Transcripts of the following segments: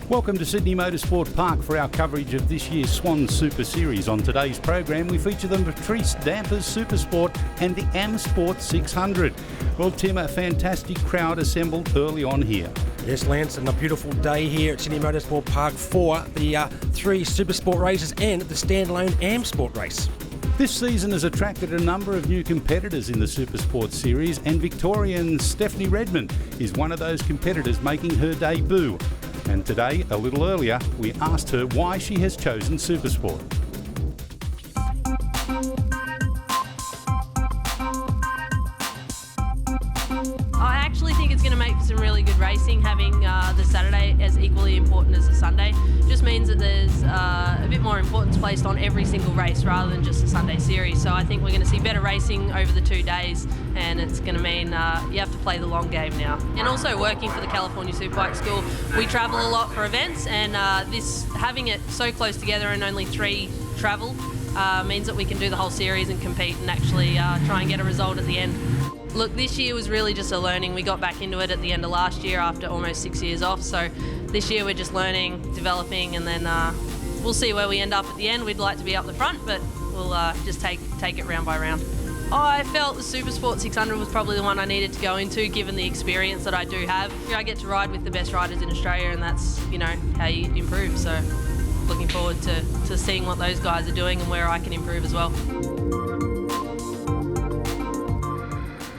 Welcome to Sydney Motorsport Park for our coverage of this year's Swann Super Series. On today's program, we feature the Patrice Dampers Supersport and the AM-Sport 600. Well, Tim, a fantastic crowd assembled early on here. Yes, Lance, and a beautiful day here at Sydney Motorsport Park for the three Supersport races and the standalone AM-Sport race. This season has attracted a number of new competitors in the Supersport Series, and Victorian Stephanie Redmond is one of those competitors making her debut. And today, a little earlier, we asked her why she has chosen Supersport. I actually think it's going to make for some really good racing, having the Saturday as equally important as the Sunday. Just means that there's a bit more importance placed on every single race rather than just the Sunday series. So I think we're going to see better racing over the 2 days, and it's going to mean you have to play the long game now. And also working for the California Superbike School, we travel a lot for events, and having it so close together and only 3 travel means that we can do the whole series and compete and actually try and get a result at the end. Look, this year was really just a learning. We got back into it at the end of last year after almost 6 years off. So this year we're just learning, developing, and then we'll see where we end up at the end. We'd like to be up the front, but we'll just take it round by round. I felt the Supersport 600 was probably the one I needed to go into, given the experience that I do have. I get to ride with the best riders in Australia, and that's, how you improve. So looking forward to seeing what those guys are doing and where I can improve as well.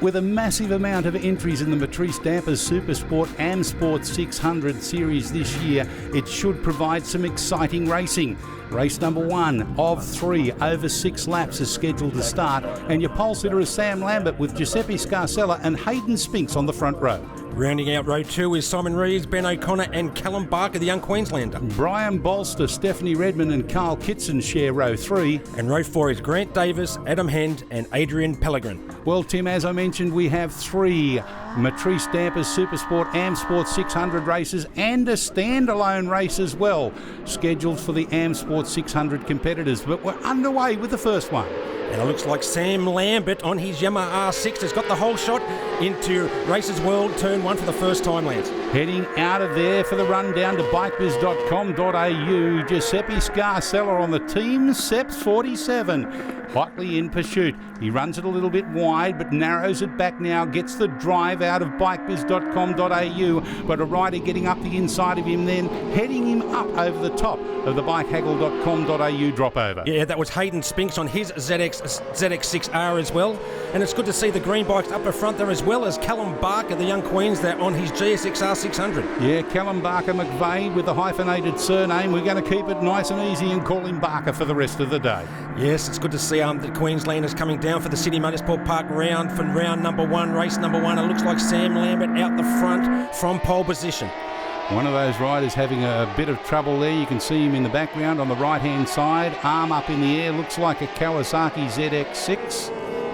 With a massive amount of entries in the Patrice Dampers Supersport AM-Sport 600 series this year, it should provide some exciting racing. Race number 1 of 3 over 6 laps is scheduled to start, and your pole sitter is Sam Lambert with Giuseppe Scarcella and Hayden Spinks on the front row. Rounding out row 2 is Simon Reeves, Ben O'Connor and Callum Barker, the young Queenslander. Brian Bolster, Stephanie Redmond and Carl Kitson share row 3. And row 4 is Grant Davis, Adam Hend and Adrian Pellegrin. Well, Tim, as I mentioned, we have 3 Patrice Dampers Supersport AM-Sport 600 races and a standalone race as well, scheduled for the AM-Sport 600 competitors. But we're underway with the first one. And it looks like Sam Lambert on his Yamaha R6 has got the whole shot into Races World Turn 1 for the first time, Lance. Heading out of there for the run down to bikebiz.com.au, Giuseppe Scarcella on the team, Seps 47. Hotly in pursuit. He runs it a little bit wide, but narrows it back now, gets the drive out of bikebiz.com.au, but a rider getting up the inside of him then, heading him up over the top of the bikehaggle.com.au dropover. Yeah, that was Hayden Spinks on his ZX6R as well. And it's good to see the green bikes up the front there, as well as Callum Barker, the young Queens, there on his GSXR 600. Yeah, Callum Barker McVeigh with the hyphenated surname. We're going to keep it nice and easy and call him Barker for the rest of the day. Yes, it's good to see the Queenslanders coming down for the Sydney Motorsport Park round for round number 1, race number 1. It looks like Sam Lambert out the front from pole position. One of those riders having a bit of trouble there. You can see him in the background on the right-hand side. Arm up in the air. Looks like a Kawasaki ZX6.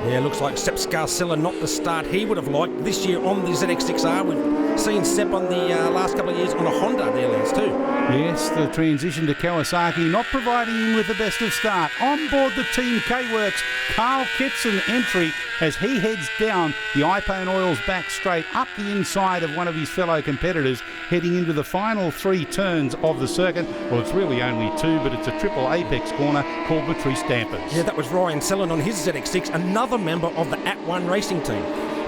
Yeah, looks like Sepp Scarcella not the start he would have liked this year on the ZX6R. We've seen Sepp on the last couple of years on a Honda there, Lance, too. Yes, the transition to Kawasaki not providing him with the best of start. On board the Team K-Works, Carl Kitson entry as he heads down the iPhone Oils back straight up the inside of one of his fellow competitors, heading into the final 3 turns of the circuit. Well, it's really only 2, but it's a triple apex corner called Patrice Dampers. Yeah, that was Ryan Sellon on his ZX6, another member of the @1 racing team.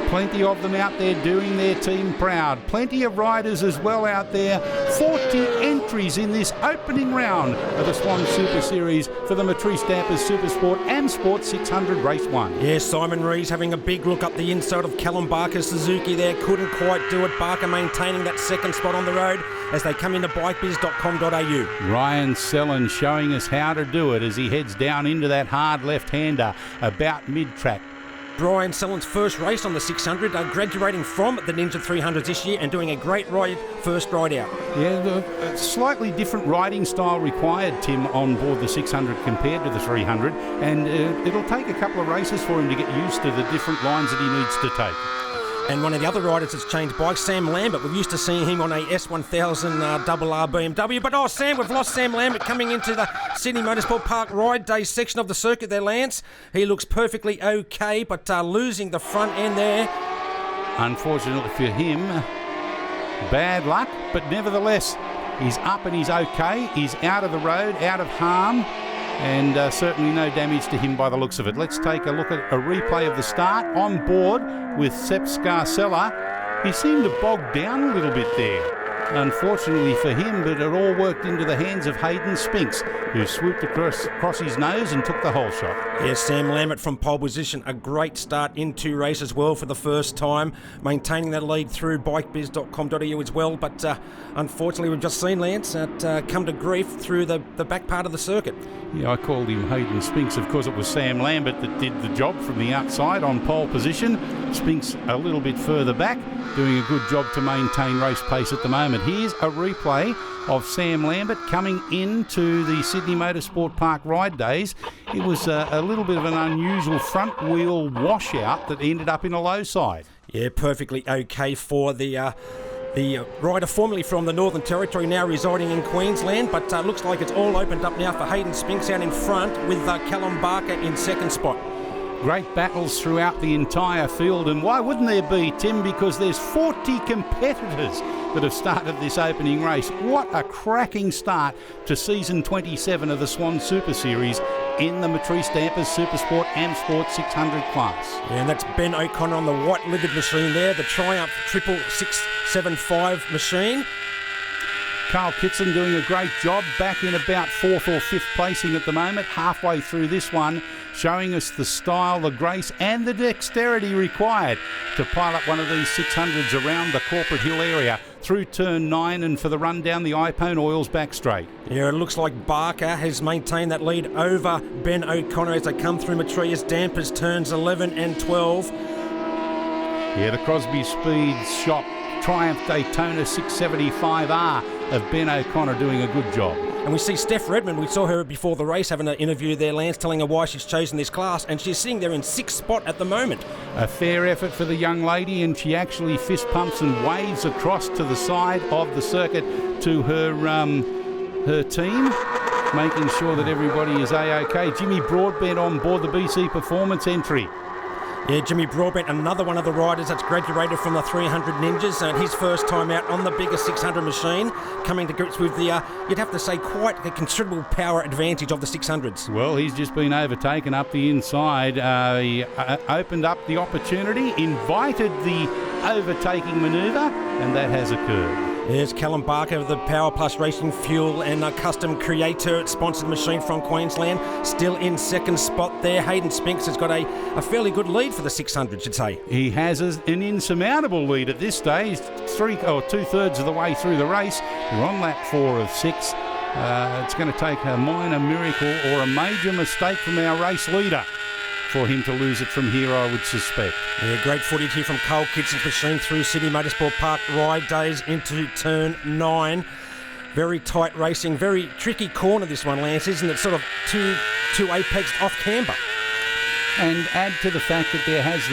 Plenty of them out there doing their team proud. Plenty of riders as well out there. 40 entries in this opening round of the Swann Super Series for the Patrice Dampers Supersport AM-Sport 600 Race 1. Yeah, Simon Reeves having a big look up the inside of Callum Barker's Suzuki there. Couldn't quite do it. Barker maintaining that second spot on the road as they come into bikebiz.com.au. Ryan Sellon showing us how to do it as he heads down into that hard left-hander about mid-track. Brian Sellon's first race on the 600, graduating from the Ninja 300s this year and doing a great ride, first ride out. Yeah, a slightly different riding style required, Tim, on board the 600 compared to the 300, and it'll take a couple of races for him to get used to the different lines that he needs to take. And one of the other riders that's changed bikes, Sam Lambert. We're used to seeing him on a S1000 RR BMW. But, Sam, we've lost Sam Lambert coming into the Sydney Motorsport Park ride day section of the circuit there, Lance. He looks perfectly okay, but losing the front end there. Unfortunately for him, bad luck, but nevertheless, He's up and he's okay. He's out of the road, out of harm, and certainly no damage to him by the looks of it. Let's take a look at a replay of the start. On board with Sepp Scarcella. He seemed to bog down a little bit there, unfortunately for him, but it all worked into the hands of Hayden Spinks, who swooped across his nose and took the whole shot. Yes, Sam Lambert from pole position. A great start in 2 races well for the first time, maintaining that lead through bikebiz.com.au as well. But unfortunately, we've just seen Lance come to grief through the back part of the circuit. Yeah, I called him Hayden Spinks. Of course, it was Sam Lambert that did the job from the outside on pole position. Spinks a little bit further back, doing a good job to maintain race pace at the moment. Here's a replay of Sam Lambert coming into the Sydney Motorsport Park ride days. It was a little bit of an unusual front wheel washout that ended up in a low side. Yeah, perfectly okay for the rider formerly from the Northern Territory, now residing in Queensland, but looks like it's all opened up now for Hayden Spinks out in front with Callum Barker in second spot. Great battles throughout the entire field, and why wouldn't there be, Tim? Because there's 40 competitors that have started this opening race. What a cracking start to season 27 of the Swann Super Series in the Matrice Dampers Supersport and AM-Sport 600 class. Yeah, and that's Ben O'Connor on the white-livered machine there, the Triumph 675 machine. Carl Kitson doing a great job, back in about 4th or 5th placing at the moment, halfway through this one, showing us the style, the grace and the dexterity required to pile up one of these 600s around the Corporate Hill area through turn 9 and for the run down the iPone Oils back straight. Yeah, it looks like Barker has maintained that lead over Ben O'Connor as they come through Matrice Dampers turns 11 and 12. Yeah, the Crosby Speeds shop Triumph Daytona 675R of Ben O'Connor doing a good job. And we see Steph Redmond, we saw her before the race having an interview there, Lance, telling her why she's chosen this class, and she's sitting there in 6th spot at the moment. A fair effort for the young lady, and she actually fist pumps and waves across to the side of the circuit to her team, making sure that everybody is A-OK. Jimmy Broadbent on board the BC Performance entry. Yeah, Jimmy Broadbent, another one of the riders that's graduated from the 300 Ninjas, and his first time out on the bigger 600 machine, coming to grips with the, you'd have to say, quite a considerable power advantage of the 600s. Well, he's just been overtaken up the inside. He opened up the opportunity, invited the overtaking manoeuvre, and that has occurred. There's Callum Barker of the Power Plus Racing Fuel and a Custom Creator sponsored machine from Queensland, still in 2nd spot there. Hayden Spinks has got a fairly good lead for the 600, you'd say. He has an insurmountable lead at this stage, 2/3 of the way through the race. They're on lap 4 of 6. It's going to take a minor miracle or a major mistake from our race leader for him to lose it from here, I would suspect. Yeah, great footage here from Carl Kitson's machine through Sydney Motorsport Park ride days into turn 9. Very tight racing, very tricky corner this one, Lance, isn't it? Sort of two apex off camber. And add to the fact that there has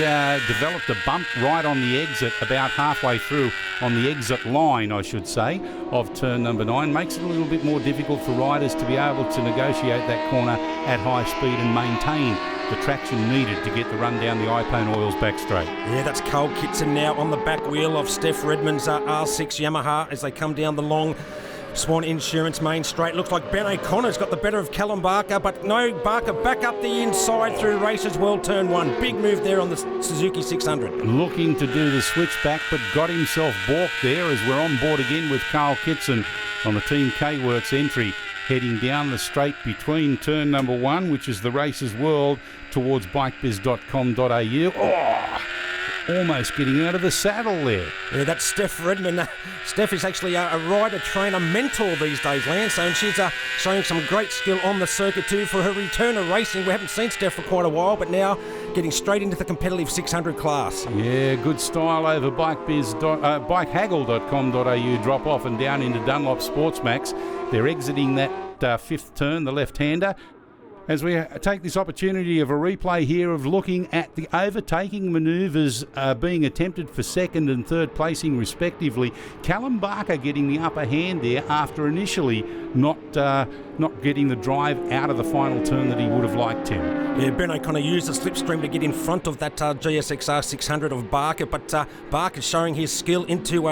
developed a bump right on the exit, about halfway through, on the exit line, I should say, of turn number 9. Makes it a little bit more difficult for riders to be able to negotiate that corner at high speed and maintain the traction needed to get the run down the iPone Oils back straight. Yeah, that's Carl Kitson now on the back wheel of Steph Redmond's R6 Yamaha as they come down the long Swan Insurance main straight. Looks like Ben O'Connor's got the better of Callum Barker, but no, Barker back up the inside through races well, turn 1. Big move there on the Suzuki 600. Looking to do the switchback, but got himself balked there as we're on board again with Carl Kitson on the Team K-Works entry, heading down the straight between turn number 1, which is the Races World, towards bikebiz.com.au. Oh! Almost getting out of the saddle there. Yeah, that's Steph Redmond. Steph is actually a rider, trainer, mentor these days, Lance, and she's showing some great skill on the circuit too for her return to racing. We haven't seen Steph for quite a while, but now getting straight into the competitive 600 class. Yeah, good style over bikehaggle.com.au, drop off and down into Dunlop Sportsmax. They're exiting that 5th turn, the left-hander. As we take this opportunity of a replay here of looking at the overtaking manoeuvres being attempted for second and third placing respectively. Callum Barker getting the upper hand there after initially not getting the drive out of the final turn that he would have liked, Tim. Yeah, Ben O'Connor used the slipstream to get in front of that GSXR 600 of Barker, but Barker showing his skill into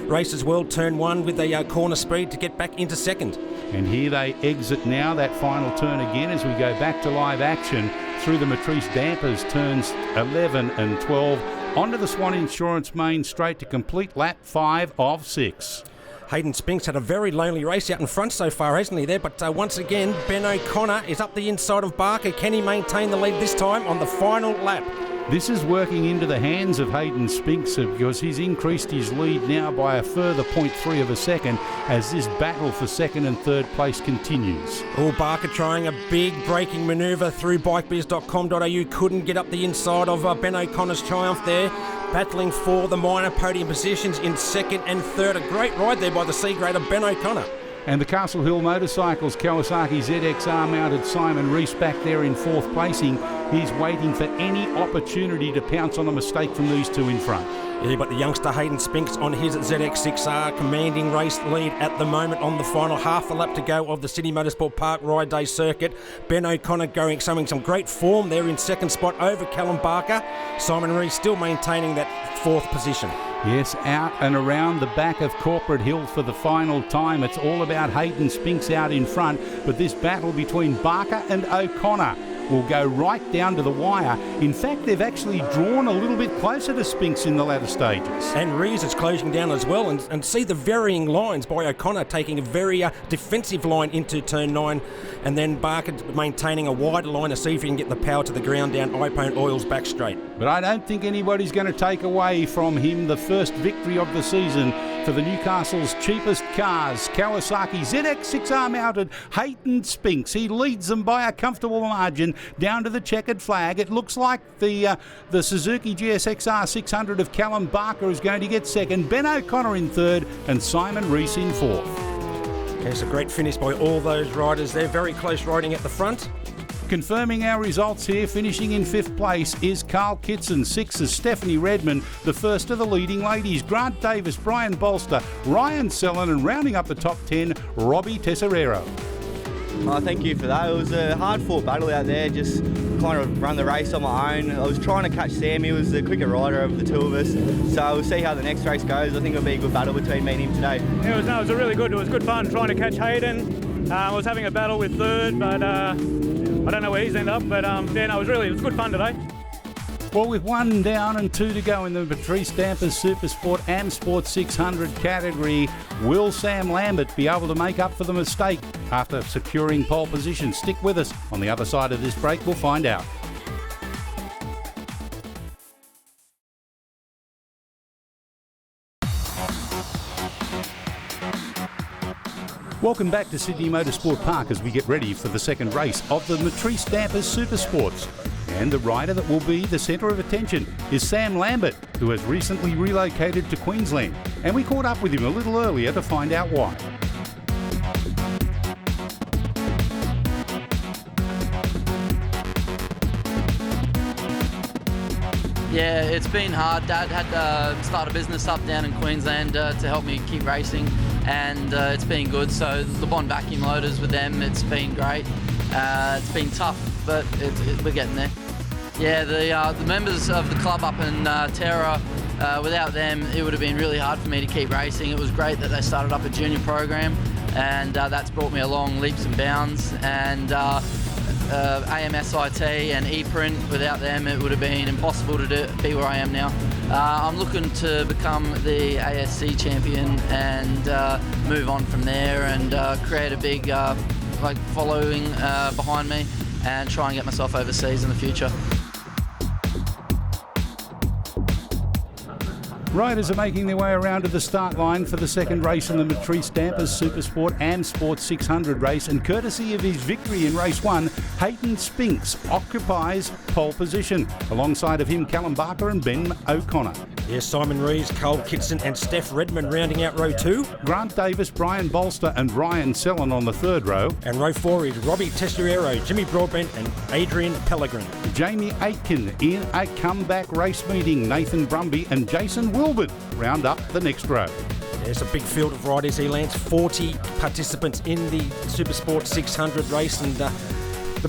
Races World Turn 1 with a corner speed to get back into second. And here they exit now that final turn again as we go back to live action through the Matrice Dampers turns 11 and 12 onto the Swann Insurance main straight to complete lap 5 of 6. Hayden Spinks had a very lonely race out in front so far, hasn't he there? But once again, Ben O'Connor is up the inside of Barker. Can he maintain the lead this time on the final lap? This is working into the hands of Hayden Spinks because he's increased his lead now by a further 0.3 of a second as this battle for second and third place continues. Oh, Barker trying a big braking manoeuvre through bikebiz.com.au. Couldn't get up the inside of Ben O'Connor's Triumph there. Battling for the minor podium positions in second and third. A great ride there by the C-grader Ben O'Connor. And the Castle Hill Motorcycles Kawasaki ZXR mounted Simon Rees back there in fourth placing. He's waiting for any opportunity to pounce on a mistake from these two in front. Yeah, but the youngster Hayden Spinks on his ZX6R commanding race lead at the moment on the final half a lap to go of the Sydney Motorsport Park Ride Day circuit. Ben O'Connor showing some great form there in second spot over Callum Barker. Simon Rees still maintaining that fourth position. Yes, out and around the back of Corporate Hill for the final time. It's all about Hayden Spinks out in front, but this battle between Barker and O'Connor will go right down to the wire. In fact, they've actually drawn a little bit closer to Spinks in the latter stages. And Rees is closing down as well, and see the varying lines by O'Connor taking a very defensive line into turn 9, and then Barker maintaining a wider line to see if he can get the power to the ground down iPone Oil's back straight. But I don't think anybody's going to take away from him the first victory of the season for the Newcastle's cheapest cars, Kawasaki ZX6R mounted Hayden Spinks. He leads them by a comfortable margin down to the checkered flag. It looks like the Suzuki GSXR 600 of Callum Barker is going to get second, Ben O'Connor in third, and Simon Rees in fourth. It's a great finish by all those riders there. Very close riding at the front. Confirming our results here, finishing in fifth place is Carl Kitson. Sixth is Stephanie Redmond, the first of the leading ladies. Grant Davis, Brian Bolster, Ryan Sellen, and rounding up the top 10, Robbie Tesserero. Thank you for that. It was a hard-fought battle out there, just kind of run the race on my own. I was trying to catch Sam. He was the quicker rider of the two of us. So we'll see how the next race goes. I think it'll be a good battle between me and him today. It was good fun trying to catch Hayden. I was having a battle with third, but I don't know where he's ended up. But it was good fun today. Well, with one down and two to go in the Patrice Dampers Supersport AM-Sport 600 category, will Sam Lambert be able to make up for the mistake after securing pole position? Stick with us. On the other side of this break, we'll find out. Welcome back to Sydney Motorsport Park as we get ready for the second race of the Matrice Dampers Supersports. And the rider that will be the centre of attention is Sam Lambert, who has recently relocated to Queensland. And we caught up with him a little earlier to find out why. Yeah, it's been hard. Dad had to start a business up down in Queensland to help me keep racing, and it's been good. So the Bond vacuum loaders with them, it's been great. It's been tough, but we're getting there. Yeah, the members of the club up in Terra, without them, it would have been really hard for me to keep racing. It was great that they started up a junior program, and that's brought me along leaps and bounds. And AMSIT and ePrint, without them it would have been impossible to be where I am now. I'm looking to become the ASC champion and move on from there and create a big following behind me and try and get myself overseas in the future. Riders are making their way around to the start line for the second race in the Matrice Dampers Supersport and Sport 600 race, and courtesy of his victory in race 1, Hayden Spinks occupies pole position. Alongside of him, Callum Barker and Ben O'Connor. Yes, Simon Rees, Cole Kitson and Steph Redmond rounding out row 2. Grant Davis, Brian Bolster and Ryan Sellon on the third row. And row 4 is Robbie Testuriero, Jimmy Broadbent and Adrian Pellegrin. Jamie Aitken in a comeback race meeting. Nathan Brumby and Jason Wilbert round up the next row. There's a big field of riders here, Lance. 40 participants in the Supersport 600 race, and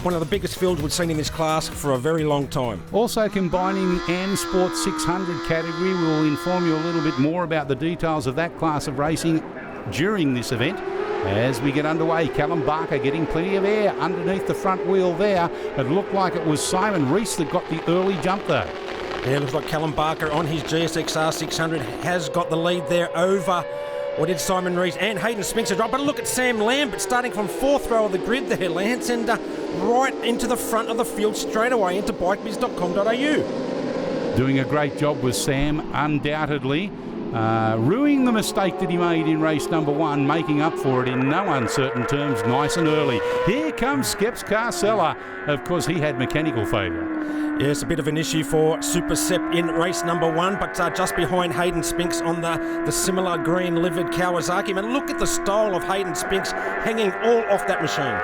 one of the biggest fields we've seen in this class for a very long time. Also combining AM-Sport 600 category, we'll inform you a little bit more about the details of that class of racing during this event. As we get underway, Callum Barker getting plenty of air underneath the front wheel there. It looked like it was Simon Rees that got the early jump though. Yeah, looks like Callum Barker on his GSXR 600 has got the lead there over, or did Simon Rees and Hayden Spinks as well. But look at Sam Lambert starting from 4th row of the grid there, Lance, and right into the front of the field straight away into bikebiz.com.au. Doing a great job with Sam, undoubtedly. Ruining the mistake that he made in race number 1, making up for it in no uncertain terms, nice and early. Here comes Skeps Carcella. Of course, he had mechanical failure. Yes, a bit of an issue for Super Sep in race number 1, but just behind Hayden Spinks on the similar green livered Kawasaki. Man, look at the style of Hayden Spinks hanging all off that machine.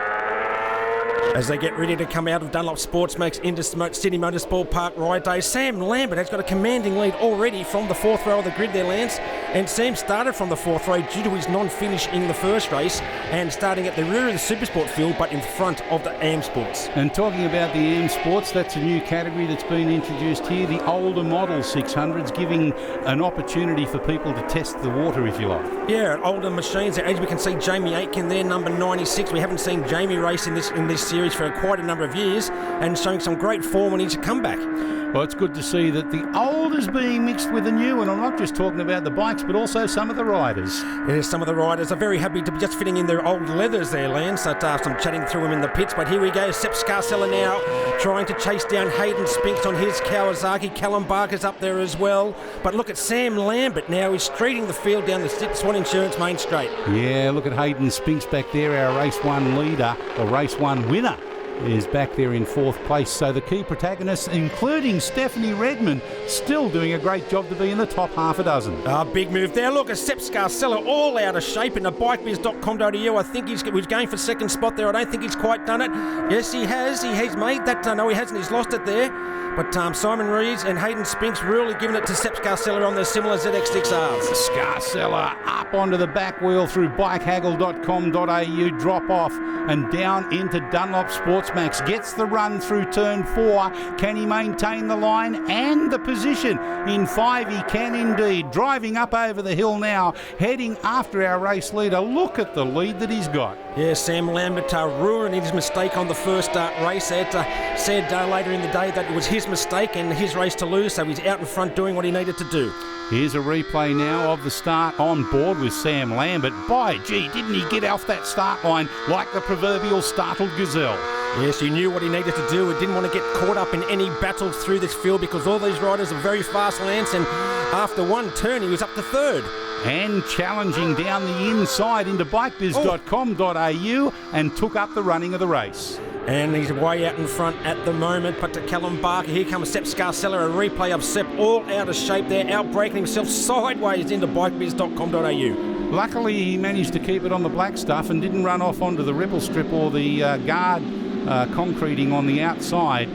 As they get ready to come out of Dunlop Sportsmax into Sydney Motorsport Park ride day, Sam Lambert has got a commanding lead already from the 4th row of the grid there, Lance. And Sam started from the 4th row due to his non-finish in the first race and starting at the rear of the Supersport field but in front of the AM-Sports. And talking about the AM-Sports, that's a new category that's been introduced here, the older model 600s, giving an opportunity for people to test the water, if you like. Yeah, older machines. As we can see, Jamie Aitken there, number 96. We haven't seen Jamie race in this series for quite a number of years and showing some great form on his comeback. Well, it's good to see that the old is being mixed with the new, and I'm not just talking about the bikes, but also some of the riders. Yes, some of the riders are very happy to be just fitting in their old leathers there, Lance. Some chatting through them in the pits, but here we go. Sepp Scarcella now trying to chase down Hayden Spinks on his Kawasaki. Callum Barker's up there as well. But look at Sam Lambert now. He's streeting the field down the Swan Insurance Main Straight. Yeah, look at Hayden Spinks back there, our race 1 leader, or race 1 winner, is back there in 4th place. So the key protagonists, including Stephanie Redmond, still doing a great job to be in the top half a dozen. Big move there. Look at Sepp Scarcella all out of shape in the bikebiz.com.au. I think he's going for 2nd spot there. I don't think he's quite done it. Yes, he has. He's made that. No, he hasn't. He's lost it there. But Simon Rees and Hayden Spinks really giving it to Sepp Scarcella on their similar ZX6Rs. Scarcella up onto the back wheel through bikehaggle.com.au, drop off and down into Dunlop Sportsmax. Gets the run through turn 4. Can he maintain the line and the position? In 5 he can indeed. Driving up over the hill now, heading after our race leader. Look at the lead that he's got. Yeah, Sam Lambert ruining his mistake on the first race. Said later in the day that it was his mistake and his race to lose, so he's out in front doing what he needed to do. Here's a replay now of the start on board with Sam Lambert. By gee, didn't he get off that start line like the proverbial startled gazelle? Yes, he knew what he needed to do. He didn't want to get caught up in any battles through this field because all these riders are very fast, Lance, and after one turn he was up to 3rd. And challenging down the inside into bikebiz.com.au and took up the running of the race. And he's way out in front at the moment, but to Callum Barker, here comes Sepp Scarcella, a replay of Sepp all out of shape there, outbreaking himself sideways into bikebiz.com.au. Luckily, he managed to keep it on the black stuff and didn't run off onto the ripple strip or the guard concreting on the outside.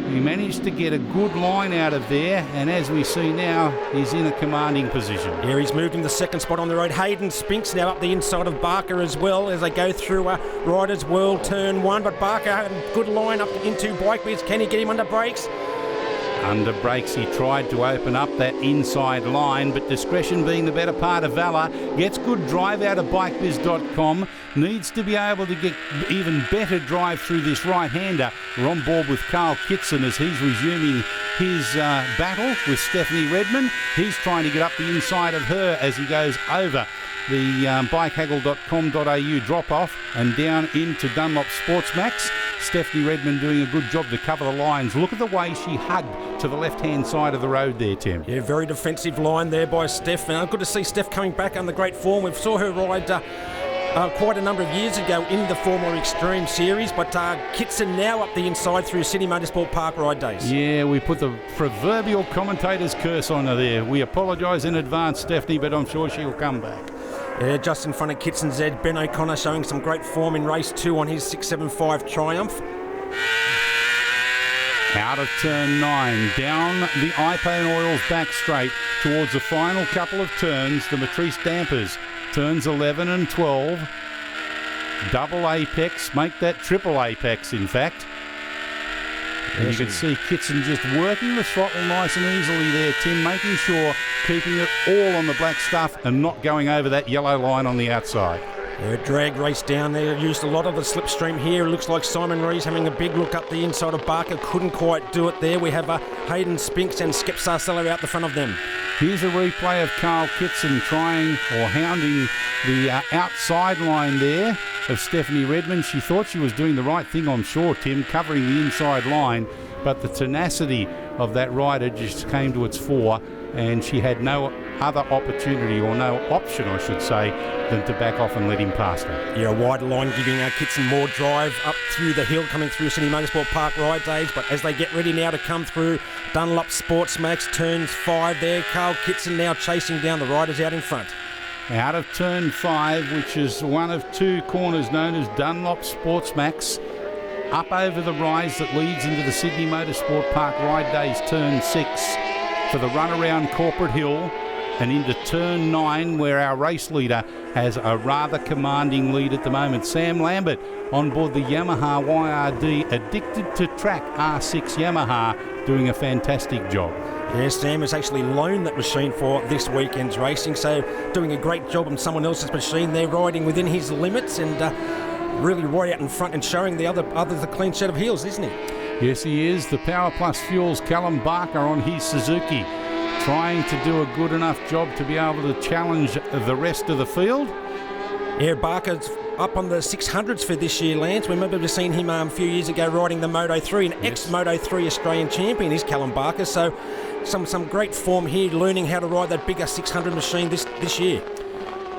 He managed to get a good line out of there, and as we see now, he's in a commanding position. Yeah, he's moved in the 2nd spot on the road. Hayden Spinks now up the inside of Barker as well as they go through Riders World Turn 1, but Barker had a good line up into Bikebiz. Can he get him under brakes? Under brakes, he tried to open up that inside line, but discretion being the better part of valour, gets good drive out of bikebiz.com, needs to be able to get even better drive through this right-hander. We're on board with Carl Kitson as he's resuming his battle with Stephanie Redmond. He's trying to get up the inside of her as he goes over the bikehaggle.com.au drop-off and down into Dunlop Sportsmax. Stephanie Redmond doing a good job to cover the lines. Look at the way she hugged to the left-hand side of the road there, Tim. Yeah, very defensive line there by Steph. Good to see Steph coming back under great form. We saw her ride quite a number of years ago in the Formula Extreme Series, but Kitson now up the inside through Sydney Motorsport Park ride days. Yeah, we put the proverbial commentator's curse on her there. We apologise in advance, Stephanie, but I'm sure she'll come back. Yeah, just in front of Kitson's Ed, Ben O'Connor showing some great form in race 2 on his 675 Triumph. Out of turn 9, down the iPone Oils back straight towards the final couple of turns, the Matrice dampers. Turns 11 and 12. Double apex, make that triple apex, in fact. And you can see Kitson just working the throttle nice and easily there, Tim, making sure, keeping it all on the black stuff and not going over that yellow line on the outside. Yeah, drag race down there, used a lot of the slipstream here. It looks like Simon Rees having a big look up the inside of Barker, couldn't quite do it there. We have Hayden Spinks and Skip Sarcella out the front of them. Here's a replay of Carl Kitson trying or hounding the outside line there of Stephanie Redmond. She thought she was doing the right thing, I'm sure, Tim, covering the inside line, but the tenacity of that rider just came to its fore, and she had no other opportunity, or no option, I should say, than to back off and let him past her. Yeah, a wide line giving Kitson more drive up through the hill, coming through Sydney Motorsport Park ride days. But as they get ready now to come through Dunlop Sports Max, turns 5 there. Carl Kitson now chasing down the riders out in front. Out of turn 5, which is one of 2 corners known as Dunlop Sports Max, up over the rise that leads into the Sydney Motorsport Park ride days, turn 6 for the run around Corporate Hill, and into turn 9 where our race leader has a rather commanding lead at the moment. Sam Lambert on board the Yamaha YRD Addicted to Track R6 Yamaha, doing a fantastic job. Yeah, Sam has actually loaned that machine for this weekend's racing, so doing a great job on someone else's machine there, riding within his limits and really right out in front and showing the others a clean set of heels, isn't he? Yes, he is. The Power Plus Fuels Callum Barker on his Suzuki, trying to do a good enough job to be able to challenge the rest of the field. Yeah, Barker's up on the 600s for this year, Lance. We remember seeing him a few years ago riding the Moto 3, an ex-Moto 3 Australian champion is Callum Barker. So some great form here, learning how to ride that bigger 600 machine this year.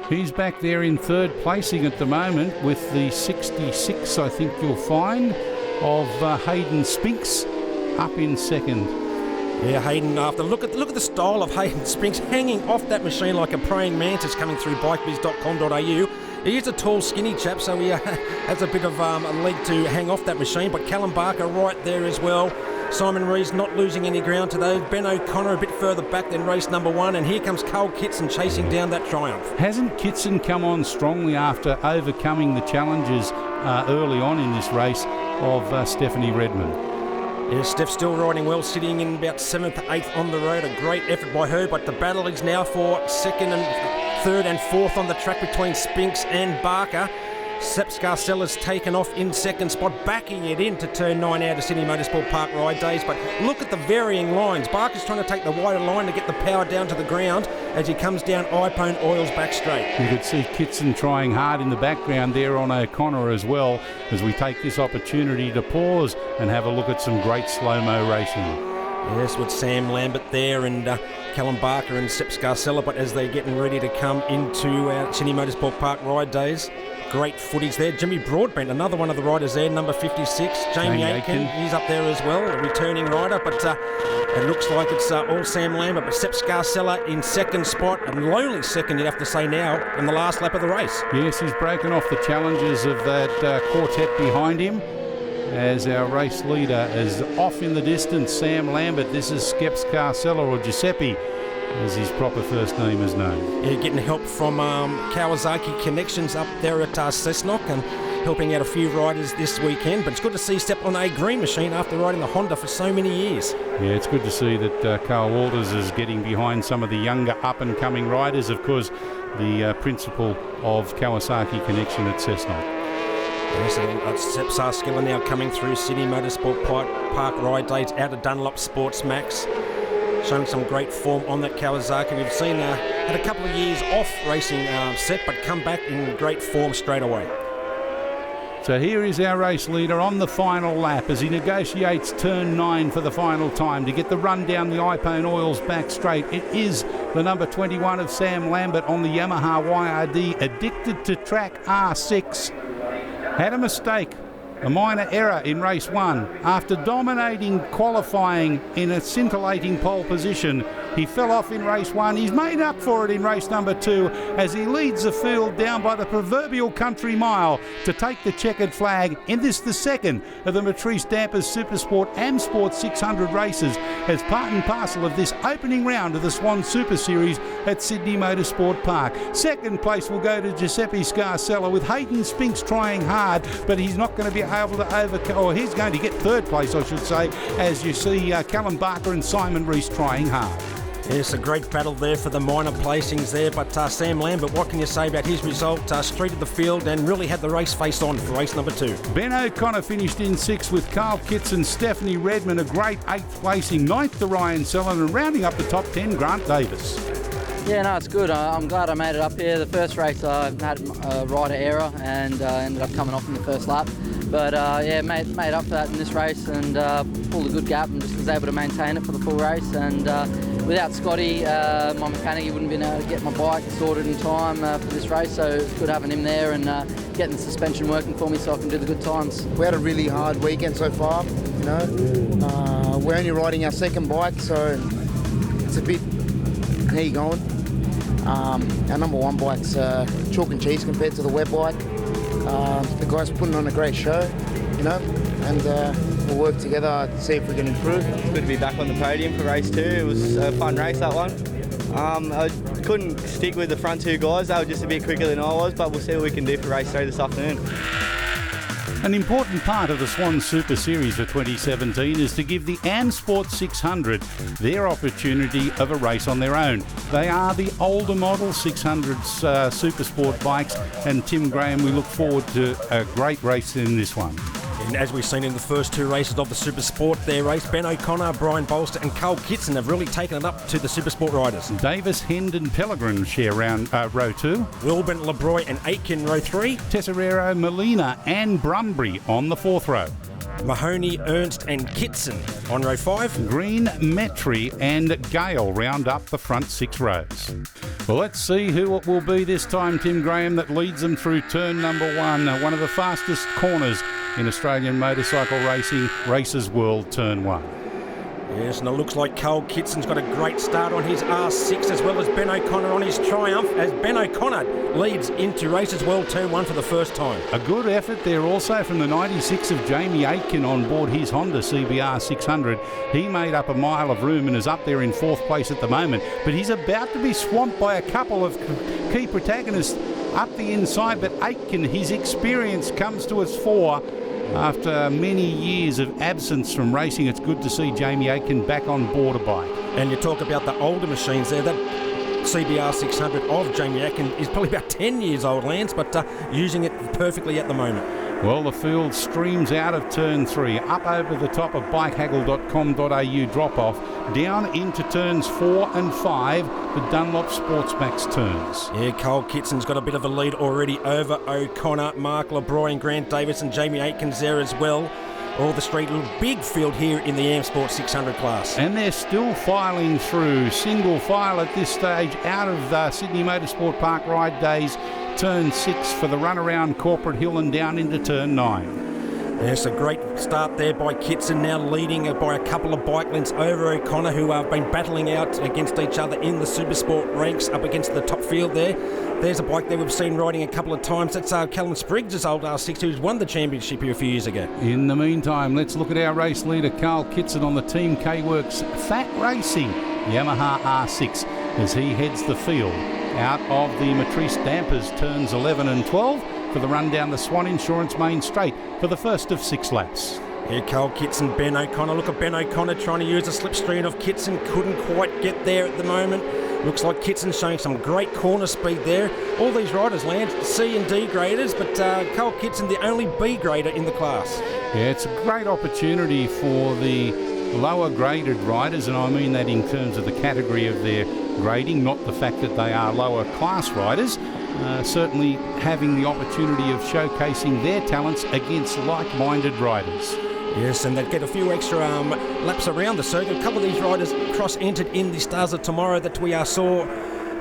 He's back there in third placing at the moment with the 66, I think you'll find, of Hayden Spinks up in second. Yeah, Hayden, after look at the style of Hayden Spinks, hanging off that machine like a praying mantis coming through bikebiz.com.au. He is a tall, skinny chap, so he has a bit of a leg to hang off that machine. But Callum Barker right there as well. Simon Rees not losing any ground today. Ben O'Connor a bit further back than race number 1. And here comes Carl Kitson chasing down that Triumph. Hasn't Kitson come on strongly after overcoming the challenges early on in this race of Stephanie Redmond? Yeah, Steph's still riding well, sitting in about 7th, 8th on the road. A great effort by her, but the battle is now for 2nd and 3rd and 4th on the track between Spinks and Barker. Sepp Scarcella's taken off in second spot, backing it into turn 9 out of Sydney Motorsport Park ride days. But look at the varying lines. Barker's trying to take the wider line to get the power down to the ground as he comes down iPone Oils back straight. You could see Kitson trying hard in the background there on O'Connor as well, as we take this opportunity to pause and have a look at some great slow-mo racing. Yes, with Sam Lambert there and Callum Barker and Sepp Scarcella, but as they're getting ready to come into Sydney Motorsport Park ride days, great footage there. Jimmy Broadbent, another one of the riders there, number 56. Jamie Aitken, he's up there as well, a returning rider, but it looks like it's all Sam Lambert, but Sepp Scarcella in second spot, and lonely second, you'd have to say now, in the last lap of the race. Yes, he's broken off the challenges of that quartet behind him, as our race leader is off in the distance, Sam Lambert. This is Skep Scarcella, or Giuseppe, as his proper first name is known. Yeah, getting help from Kawasaki Connections up there at Cessnock and helping out a few riders this weekend. But it's good to see Sepp on a green machine after riding the Honda for so many years. Yeah, it's good to see that Carl Walters is getting behind some of the younger up-and-coming riders. Of course, the principal of Kawasaki Connection at Cessnock. Yes, Sepp Scarcella now coming through Sydney Motorsport Park ride days out of Dunlop Sports Max. Showing some great form on that Kawasaki. We've seen had a couple of years off racing Sepp, but come back in great form straight away. So here is our race leader on the final lap as he negotiates turn 9 for the final time to get the run down the iPone Oils back straight. It is the number 21 of Sam Lambert on the Yamaha YRD Addicted to Track R6. Had a mistake, a minor error in race 1. After dominating qualifying in a scintillating pole position, he fell off in race 1. He's made up for it in race number 2 as he leads the field down by the proverbial country mile to take the checkered flag in this, the second of the Matrice Dampers Supersport and AM-Sport 600 races as part and parcel of this opening round of the Swann Super Series at Sydney Motorsport Park. Second place will go to Giuseppe Scarcella with Hayden Spinks trying hard, but he's not going to be able to overcome, or he's going to get third place, I should say, as you see Callum Barker and Simon Rees trying hard. Yes, a great battle there for the minor placings there, but Sam Lambert, what can you say about his result? Straight at the field and really had the race face on for race number 2. Ben O'Connor finished in 6th with Carl Kitson, Stephanie Redmond, a great 8th placing, 9th to Ryan Selland, and rounding up the top 10, Grant Davis. Yeah, no, it's good. I'm glad I made it up here. The first race I had a rider error and ended up coming off in the first lap. But yeah, made up for that in this race and pulled a good gap and just was able to maintain it for the full race. And without Scotty, my mechanic, he wouldn't have been able to get my bike sorted in time for this race. So it's good having him there and getting the suspension working for me so I can do the good times. We had a really hard weekend so far, you know. We're only riding our second bike, so it's a bit, how you going? Our number 1 bike's chalk and cheese compared to the wet bike. The guys putting on a great show, you know, and we'll work together to see if we can improve. It's good to be back on the podium for race 2. It was a fun race, that one. I couldn't stick with the front 2 guys. They were just a bit quicker than I was, but we'll see what we can do for race 3 this afternoon. An important part of the Swann Super Series for 2017 is to give the AM-Sport 600 their opportunity of a race on their own. They are the older model 600s Supersport bikes, and Tim Graham, we look forward to a great race in this one. And as we've seen in the first 2 races of the Supersport, their race, Ben O'Connor, Brian Bolster and Carl Kitson have really taken it up to the Supersport riders. Davis, Hendon, Pellegrin share row 2. Wilburn, LeBroy and Aitken row 3. Tesoriero, Molina and Brumbury on the 4th row. Mahoney, Ernst and Kitson on row 5. Green, Metri and Gale round up the front 6 rows. Well, let's see who it will be this time, Tim Graham, that leads them through turn number 1, one of the fastest corners in Australian motorcycle racing, Races World Turn 1. Yes, and it looks like Carl Kitson's got a great start on his R6 as well as Ben O'Connor on his Triumph as Ben O'Connor leads into Races World Turn 1 for the first time. A good effort there also from the 96 of Jamie Aitken on board his Honda CBR 600. He made up a mile of room and is up there in 4th place at the moment, but he's about to be swamped by a couple of key protagonists up the inside, but Aitken, his experience comes to its fore. After many years of absence from racing, it's good to see Jamie Aitken back on board a bike. And you talk about the older machines there, that CBR 600 of Jamie Aitken is probably about 10 years old, Lance, but using it perfectly at the moment. Well, the field streams out of turn 3, up over the top of bikehaggle.com.au drop-off, down into turns 4 and 5, the Dunlop Sportsmax turns. Yeah, Carl Kitson's got a bit of a lead already over O'Connor, Mark LeBroy and Grant Davis and Jamie Aitken's there as well. All the street, little big field here in the AM-Sport 600 class. And they're still filing through, single file at this stage, out of Sydney Motorsport Park ride days. Turn 6 for the runaround Corporate Hill and down into turn 9. Yes, a great start there by Kitson, now leading by a couple of bike lengths over O'Connor, who have been battling out against each other in the Supersport ranks up against the top field there. There's a bike there we've seen riding a couple of times. That's Callum Spriggs' old R6, who's won the championship here a few years ago. In the meantime, let's look at our race leader, Carl Kitson, on the Team K-Works Fat Racing Yamaha R6 as he heads the field out of the Matrice Dampers turns 11 and 12 for the run down the Swann Insurance Main Straight for the first of 6 laps. Yeah, Carl Kitson, Ben O'Connor. Look at Ben O'Connor trying to use a slipstream of Kitson. Couldn't quite get there at the moment. Looks like Kitson's showing some great corner speed there. All these riders land C and D graders, but Carl Kitson, the only B grader in the class. Yeah, it's a great opportunity for the lower graded riders, and I mean that in terms of the category of their grading, not the fact that they are lower class riders. Certainly having the opportunity of showcasing their talents against like-minded riders. Yes, and they'd get a few extra laps around the circuit. A couple of these riders cross-entered in the Stars of Tomorrow that we saw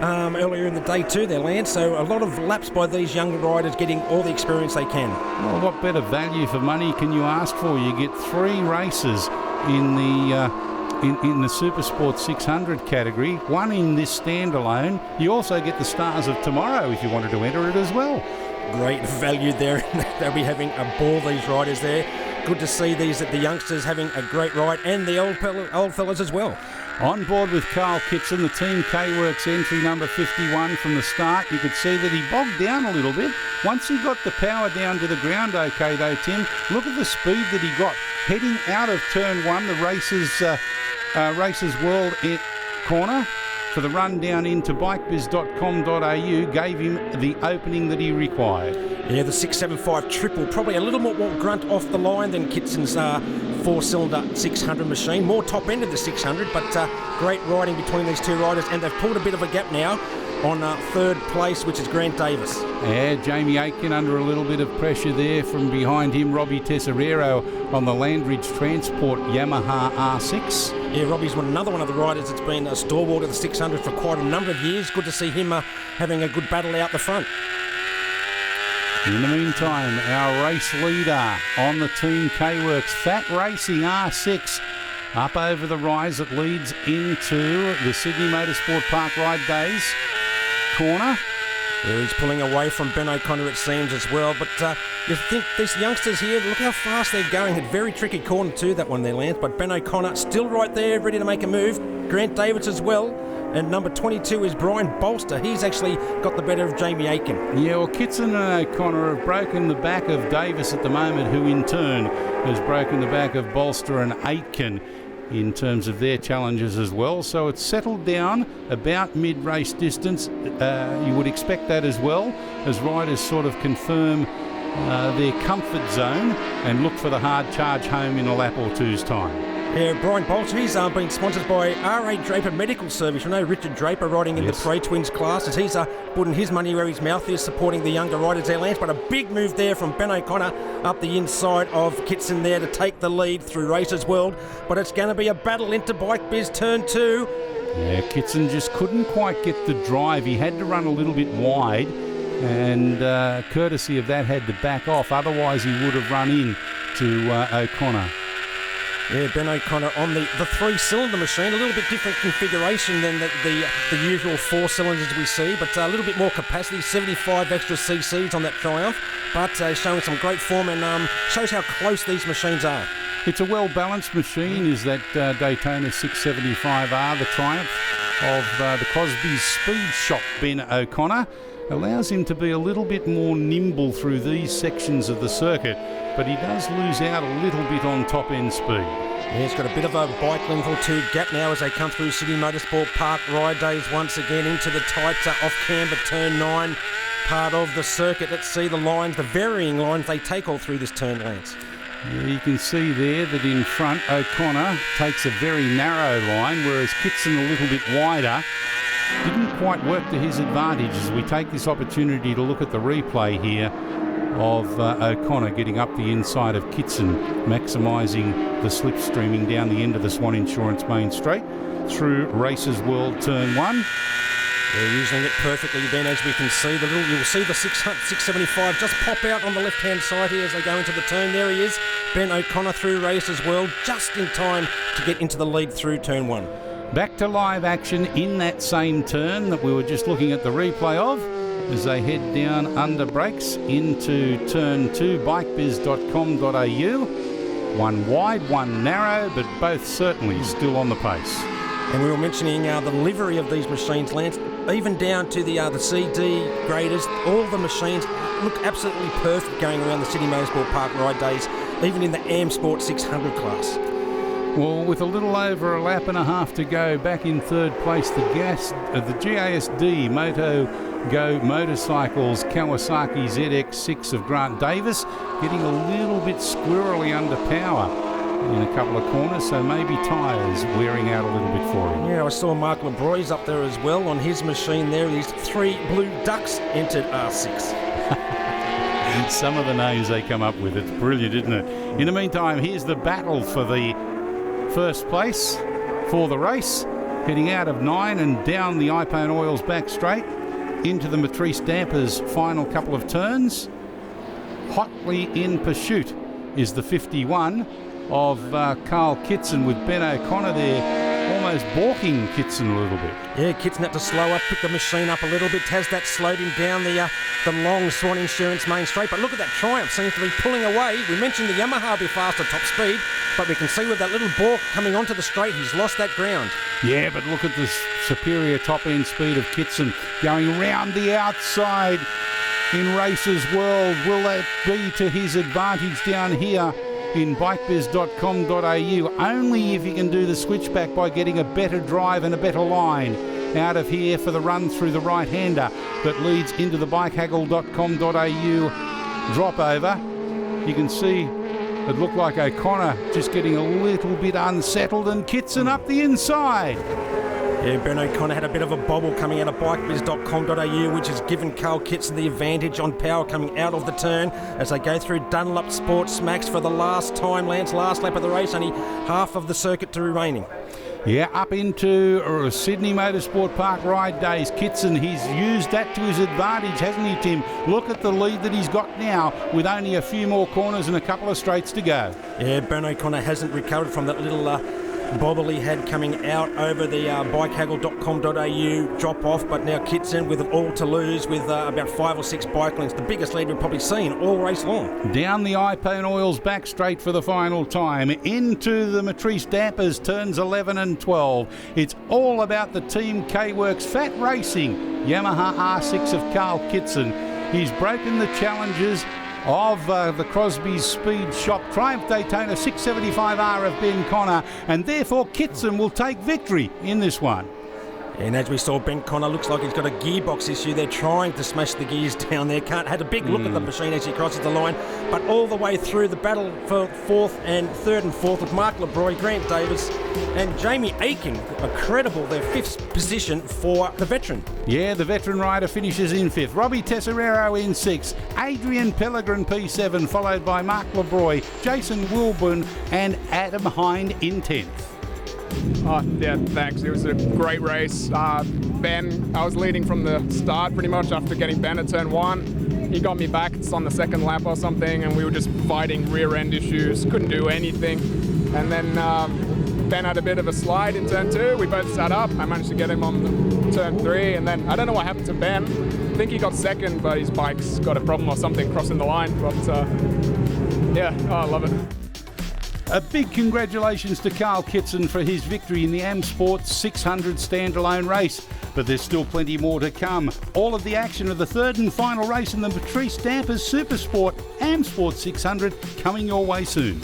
earlier in the day too, their land. So a lot of laps by these younger riders getting all the experience they can. Well, what better value for money can you ask for? You get 3 races in the Supersport 600 category, 1 in this standalone. You also get the Stars of Tomorrow if you wanted to enter it as well. Great value there. They'll be having a ball, these riders there. Good to see the youngsters having a great ride, and the old fellas as well. On board with Carl Kitson, the Team K-Works entry number 51 from the start. You could see that he bogged down a little bit. Once he got the power down to the ground okay though, Tim, look at the speed that he got. Heading out of turn 1, the Races World corner for the run down into bikebiz.com.au gave him the opening that he required. Yeah, the 675 triple, probably a little more grunt off the line than Kitson's 4-cylinder 600 machine. More top end of the 600, but great riding between these 2 riders, and they've pulled a bit of a gap now on 3rd place, which is Grant Davis. Yeah, Jamie Aitken under a little bit of pressure there from behind him. Robbie Tesoriero on the Landridge Transport Yamaha R6. Yeah, Robbie's another one of the riders that's been a stalwart of the 600 for quite a number of years. Good to see him having a good battle out the front. In the meantime, our race leader on the Team K-Works, Fat Racing R6, up over the rise. It leads into the Sydney Motorsport Park Ride Days corner. Yeah, he's pulling away from Ben O'Connor, it seems, as well. But you think these youngsters here, look how fast they're going. A very tricky corner too, that one there, Lance. But Ben O'Connor still right there, ready to make a move. Grant Davis as well. And number 22 is Brian Bolster. He's actually got the better of Jamie Aitken. Yeah, well, Kitson and O'Connor have broken the back of Davis at the moment, who in turn has broken the back of Bolster and Aitken in terms of their challenges as well. So it's settled down about mid-race distance. You would expect that as well, as riders sort of confirm their comfort zone and look for the hard charge home in a lap or two's time. Yeah, Brian Bolter, he's been sponsored by R.A. Draper Medical Service. You know, Richard Draper riding in the Prey Twins class, as he's putting his money where his mouth is, supporting the younger riders there, Lance. But a big move there from Ben O'Connor up the inside of Kitson there to take the lead through Races World. But it's going to be a battle into Bike Biz turn 2. Yeah, Kitson just couldn't quite get the drive. He had to run a little bit wide, and courtesy of that had to back off. Otherwise, he would have run in to O'Connor. Yeah, Ben O'Connor on the 3-cylinder machine, a little bit different configuration than the usual 4 cylinders we see, but a little bit more capacity, 75 extra cc's on that Triumph, but showing some great form and shows how close these machines are. It's a well-balanced machine, is that Daytona 675R, the Triumph of the Cosby's Speed Shop Ben O'Connor. Allows him to be a little bit more nimble through these sections of the circuit, but he does lose out a little bit on top-end speed. Yeah, he's got a bit of a bike length or 2 gap now as they come through Sydney Motorsport Park Ride Days once again into the tight off-camber turn 9 part of the circuit. Let's see the lines, the varying lines they take all through this turn, Lance. Yeah, you can see there that in front O'Connor takes a very narrow line, whereas Kitson a little bit wider. Didn't quite work to his advantage as we take this opportunity to look at the replay here of O'Connor getting up the inside of Kitson, maximising the slipstreaming down the end of the Swann Insurance main straight through Races World Turn 1. They're using it perfectly then, as we can see. You'll see the 675 just pop out on the left-hand side here as they go into the turn. There he is, Ben O'Connor through Races World, just in time to get into the lead through Turn 1. Back to live action in that same turn that we were just looking at the replay of as they head down under brakes into turn 2, bikebiz.com.au. One wide, one narrow, but both certainly still on the pace. And we were mentioning the livery of these machines, Lance, even down to the CD graders. All the machines look absolutely perfect going around the Sydney Motorsport Park Ride Days, even in the AM-Sport 600 class. Well, with a little over a lap and a half to go, back in third place, the GASD Moto Go Motorcycles Kawasaki ZX6 of Grant Davis, getting a little bit squirrely under power in a couple of corners, so maybe tyres wearing out a little bit for him. Yeah, I saw Mark LeBroy's up there as well on his machine there. These 3 Blue Ducks entered R6. Some of the names they come up with, it's brilliant, isn't it? In the meantime, here's the battle for the first place for the race. Heading out of 9 and down the Ione Oils back straight into the Matrice Dampers final couple of turns. Hotly in pursuit is the 51 of Carl Kitson, with Ben O'Connor there almost balking Kitson a little bit. Yeah, Kitson had to slow up, pick the machine up a little bit. That slowed him down the long Swann Insurance main straight. But look at that Triumph, seems to be pulling away. We mentioned the Yamaha will be faster top speed, but we can see with that little balk coming onto the straight, he's lost that ground. Yeah, but look at the superior top-end speed of Kitson going round the outside in Races World. Will that be to his advantage down here in bikebiz.com.au? Only if he can do the switchback by getting a better drive and a better line out of here for the run through the right-hander that leads into the bikehaggle.com.au drop over. You can see it looked like O'Connor just getting a little bit unsettled, and Kitson up the inside. Yeah, Ben O'Connor had a bit of a bobble coming out of bikebiz.com.au, which has given Carl Kitson the advantage on power coming out of the turn as they go through Dunlop Sports Max for the last time. Lance, last lap of the race, only half of the circuit to remaining. Yeah, up into Sydney Motorsport Park ride days. Kitson, he's used that to his advantage, hasn't he, Tim? Look at the lead that he's got now with only a few more corners and a couple of straights to go. Yeah, Ben O'Connor hasn't recovered from that little bobble he had coming out over the bikehaggle.com.au drop off, but now Kitson with it all to lose with about 5 or 6 bike lengths, the biggest lead we've probably seen all race long. Down the Ione Oils back straight for the final time, into the Matrice Dampers turns 11 and 12. It's all about the Team K-Works Fat Racing Yamaha R6 of Carl Kitson. He's broken the challenges of the Crosby's Speed Shop Triumph Daytona 675R of Ben Connor, and therefore Kitson will take victory in this one. And as we saw, Ben Connor looks like he's got a gearbox issue. They're trying to smash the gears down there. Had a big look at the machine as he crosses the line, but all the way through the battle for third and fourth with Mark LeBroy, Grant Davis and Jamie Aiken, incredible, their 5th position for the veteran. Yeah, the veteran rider finishes in 5th. Robbie Tesserero in 6th. Adrian Pellegrin P7, followed by Mark LeBroy, Jason Wilburn and Adam Hind in 10th. Oh, yeah, thanks. It was a great race. Ben, I was leading from the start pretty much after getting Ben at turn 1. He got me back on the second lap or something, and we were just fighting rear end issues, couldn't do anything. And then Ben had a bit of a slide in turn 2. We both sat up. I managed to get him on turn 3, and then I don't know what happened to Ben. I think he got second, but his bike's got a problem or something crossing the line. But yeah, I love it. A big congratulations to Carl Kitson for his victory in the AM-Sport 600 standalone race. But there's still plenty more to come. All of the action of the third and final race in the Matrice Dampers Supersport AM-Sport 600 coming your way soon.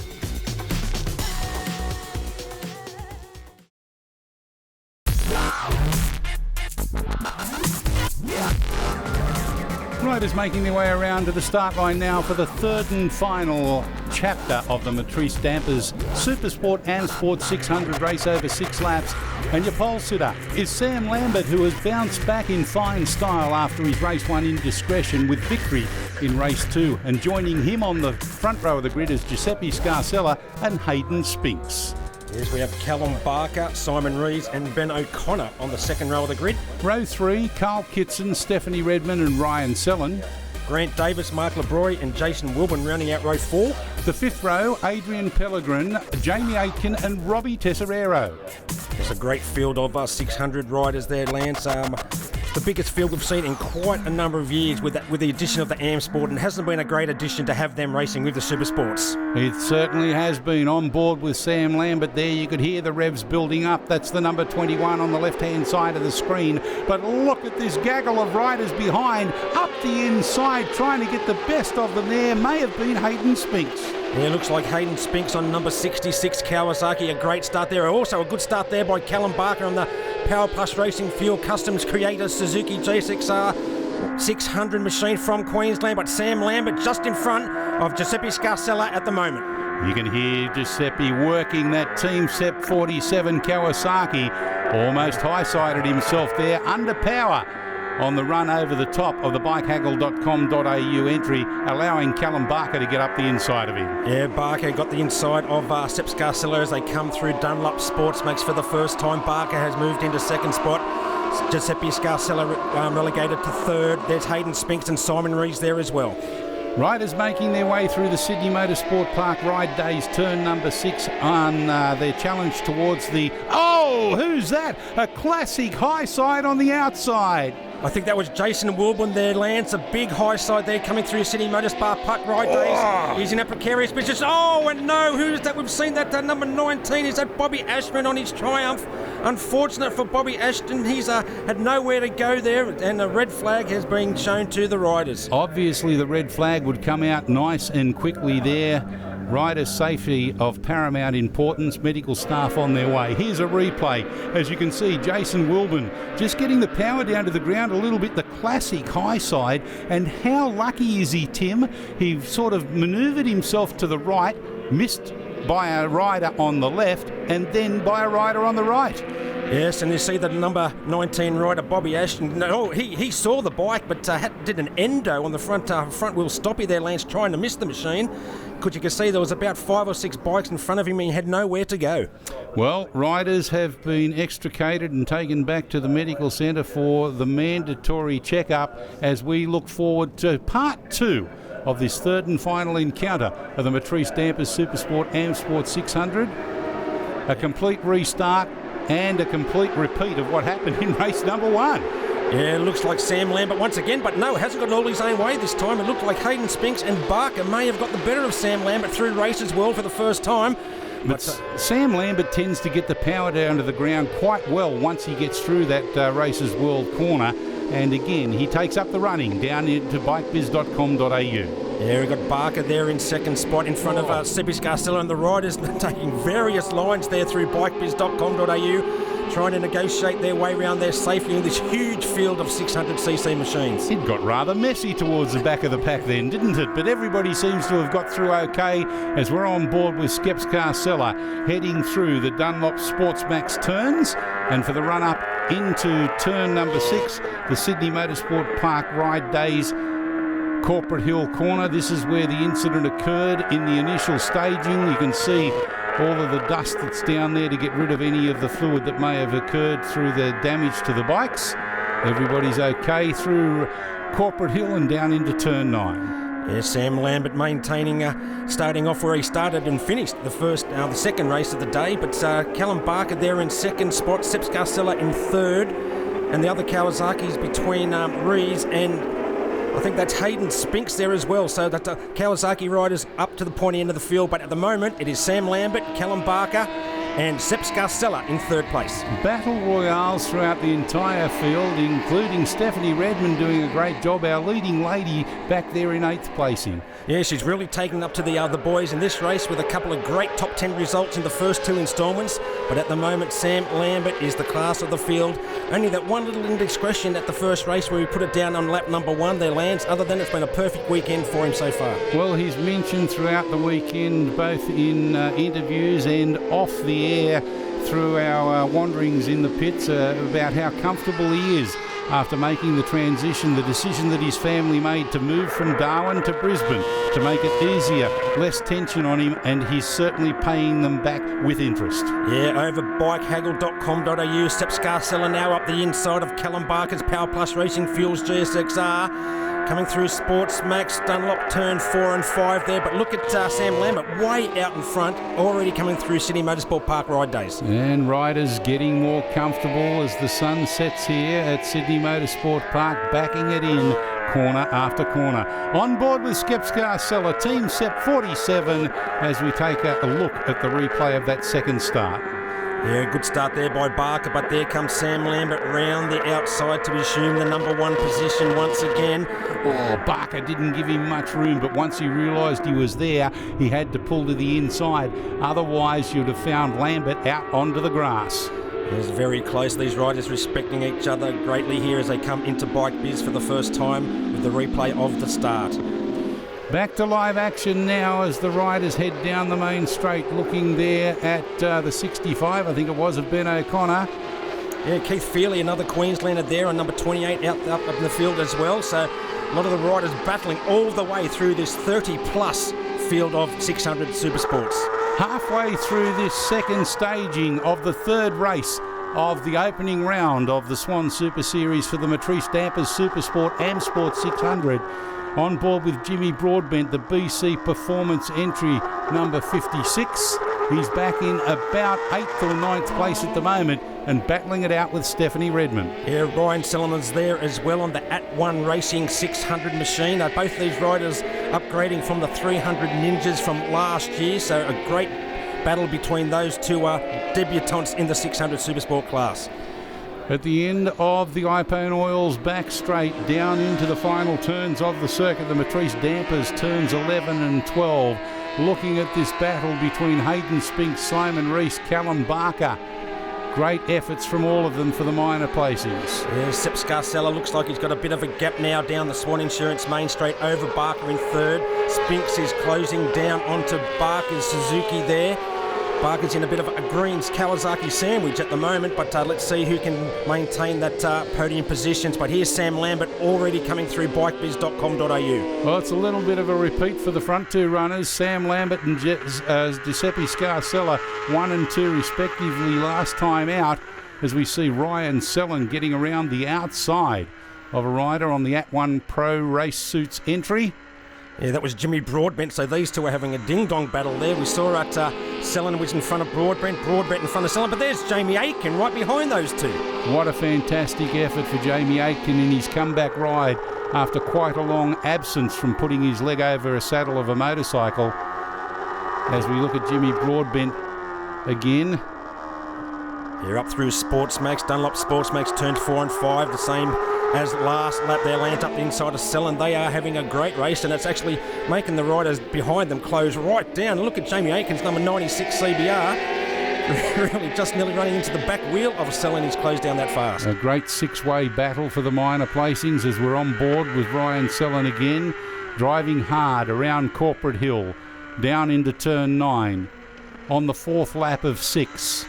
Riders making their way around to the start line now for the third and final chapter of the Matrice Dampers Supersport and AM-Sport 600 race over 6 laps. And your pole sitter is Sam Lambert, who has bounced back in fine style after his race 1 indiscretion with victory in race 2. And joining him on the front row of the grid is Giuseppe Scarcella and Hayden Spinks. Yes, we have Callum Barker, Simon Rees and Ben O'Connor on the second row of the grid. Row 3, Carl Kitson, Stephanie Redman and Ryan Sellen. Grant Davis, Mark LeBroy and Jason Wilburn rounding out row 4. The 5th row, Adrian Pellegrin, Jamie Aitken and Robbie Tesserero. There's a great field of 600 riders there, Lance. The biggest field we've seen in quite a number of years with the addition of the AM-Sport, and it hasn't been a great addition to have them racing with the Supersports. It certainly has been. On board with Sam Lambert there, you could hear the revs building up. That's the number 21 on the left-hand side of the screen. But look at this gaggle of riders behind, up the inside, trying to get the best of them there. May have been Hayden Spinks. Yeah, looks like Hayden Spinks on number 66 Kawasaki. A great start there. Also a good start there by Callum Barker on the Power Plus Racing Fuel Customs Creator Suzuki G6R 600 machine from Queensland. But Sam Lambert just in front of Giuseppe Scarcella at the moment. You can hear Giuseppe working that Team Sep 47 Kawasaki. Almost high-sided himself there, under power. on the run over the top of the bikehaggle.com.au entry, allowing Callum Barker to get up the inside of him. Yeah, Barker got the inside of Sepp Scarcella as they come through Dunlop Sports Max for the first time. Barker has moved into second spot. Giuseppe Scarcella relegated to third. There's Hayden Spinks and Simon Rees there as well. Riders making their way through the Sydney Motorsport Park Ride Days, turn number 6 on their challenge towards the... Oh, who's that? A classic high side on the outside. I think that was Jason Wilburn there, Lance. A big high side there coming through Sydney Motorsport Park Ride Days. He's in a precarious position. Oh, and no, who's that? We've seen that number 19. Is that Bobby Ashman on his Triumph? Unfortunate for Bobby Ashton. He's had nowhere to go there, and a red flag has been shown to the riders. Obviously, the red flag would come out nice and quickly there. Rider safety of paramount importance, medical staff on their way. Here's a replay. As you can see, Jason Wilburn just getting the power down to the ground a little bit, the classic high side. And how lucky is he, Tim? He sort of manoeuvred himself to the right, missed by a rider on the left, and then by a rider on the right. Yes, and you see the number 19 rider, Bobby Ashton. No, he saw the bike, but did an endo on the front wheel stoppie there, Lance, trying to miss the machine. Because you can see there was about 5 or 6 bikes in front of him and he had nowhere to go. Well, riders have been extricated and taken back to the medical centre for the mandatory checkup as we look forward to part 2 of this third and final encounter of the Matrice Dampers Supersport AM-Sport 600. A complete restart and a complete repeat of what happened in race number 1. Yeah, it looks like Sam Lambert once again, but no, hasn't got all his own way this time. It looked like Hayden Spinks and Barker may have got the better of Sam Lambert through races well for the first time. But Sam Lambert tends to get the power down to the ground quite well once he gets through that Races World corner. And again, he takes up the running down into bikebiz.com.au. Yeah, we've got Barker there in second spot in front of Sebis Garcella, and the riders taking various lines there through bikebiz.com.au, trying to negotiate their way around there safely in this huge field of 600cc machines. It got rather messy towards the back of the pack then, didn't it? But everybody seems to have got through okay as we're on board with Skeps Carcella heading through the Dunlop Sports Max turns. And for the run-up into turn number 6, the Sydney Motorsport Park Ride Days Corporate Hill corner. This is where the incident occurred in the initial staging. You can see all of the dust that's down there to get rid of any of the fluid that may have occurred through the damage to the bikes. Everybody's okay through Corporate Hill and down into turn 9. Yeah, Sam Lambert maintaining, starting off where he started and finished the second race of the day. But Callum Barker there in second spot, Sepp Scarcella in third, and the other Kawasaki's between Rees and I think that's Hayden Spinks there as well. So that Kawasaki riders up to the pointy end of the field. But at the moment, it is Sam Lambert, Callum Barker and Sepp Scarcella in third place. Battle royales throughout the entire field, including Stephanie Redmond doing a great job, our leading lady back there in 8th placing. Yeah, she's really taken up to the other boys in this race with a couple of great top 10 results in the first 2 instalments. But at the moment, Sam Lambert is the class of the field. Only that one little indiscretion at the first race where he put it down on lap number 1 there, Lance. Other than it's been a perfect weekend for him so far. Well, he's mentioned throughout the weekend, both in interviews and off the air through our wanderings in the pits, about how comfortable he is after making the transition, the decision that his family made to move from Darwin to Brisbane to make it easier, less tension on him, and he's certainly paying them back with interest. Yeah, over bikehaggle.com.au, Sepp Scarcella now up the inside of Callum Barker's Power Plus Racing Fuels GSXR. Coming through Sports Max, Dunlop turn 4 and 5 there. But look at Sam Lambert way out in front, already coming through Sydney Motorsport Park Ride Days. And riders getting more comfortable as the sun sets here at Sydney Motorsport Park, backing it in corner after corner. On board with Skeps Scarcella, Team Sepp 47, as we take a look at the replay of that second start. Yeah, good start there by Barker, but there comes Sam Lambert round the outside to assume the number 1 position once again. Oh, Barker didn't give him much room, but once he realised he was there, he had to pull to the inside. Otherwise, you'd have found Lambert out onto the grass. It's very close. These riders respecting each other greatly here as they come into Bike Biz for the first time with the replay of the start. Back to live action now as the riders head down the main straight, looking there at the 65, I think it was, of Ben O'Connor. Yeah, Keith Feely, another Queenslander there on number 28 up in the field as well. So a lot of the riders battling all the way through this 30-plus field of 600 Supersports. Halfway through this second staging of the third race of the opening round of the Swann Super Series for the Matrice Dampers Supersport and AM-Sport 600. On board with Jimmy Broadbent, the BC Performance entry number 56. He's back in about 8th or 9th place at the moment and battling it out with Stephanie Redmond. Yeah, Ryan Selleman's there as well on the At1 Racing 600 machine. Both these riders upgrading from the 300 Ninjas from last year, so a great battle between those two debutantes in the 600 Supersport class. At the end of the Ipone Oils back straight down into the final turns of the circuit, the Matrice Dampers turns 11 and 12. Looking at this battle between Hayden Spink, Simon Rees, Callum Barker. Great efforts from all of them for the minor placings. Yeah, Sepp Scarcella looks like he's got a bit of a gap now down the Swann Insurance main straight over Barker in third. Spinks is closing down onto Barker's Suzuki there. Barker's in a bit of a Greens Kawasaki sandwich at the moment, but let's see who can maintain that podium positions. But here's Sam Lambert already coming through bikebiz.com.au. Well, it's a little bit of a repeat for the front two runners. Sam Lambert and Giuseppe Scarcella, 1 and 2 respectively last time out, as we see Ryan Sellen getting around the outside of a rider on the At1 Pro Race Suits entry. Yeah, that was Jimmy Broadbent, so these two are having a ding-dong battle there. We saw at Sellen was in front of Broadbent in front of Sellen, but there's Jamie Aitken right behind those two. What a fantastic effort for Jamie Aitken in his comeback ride after quite a long absence from putting his leg over a saddle of a motorcycle. As we look at Jimmy Broadbent again. You're up through Sportsmax, Dunlop Sportsmax turned 4 and 5, the same as last lap. They're land up the inside of Sellen. They are having a great race, and it's actually making the riders behind them close right down. Look at Jamie Aiken's number 96 CBR. Really just nearly running into the back wheel of Sellen. He's closed down that fast. A great six-way battle for the minor placings as we're on board with Ryan Sellen again, driving hard around Corporate Hill, down into turn 9, on the 4th lap of 6.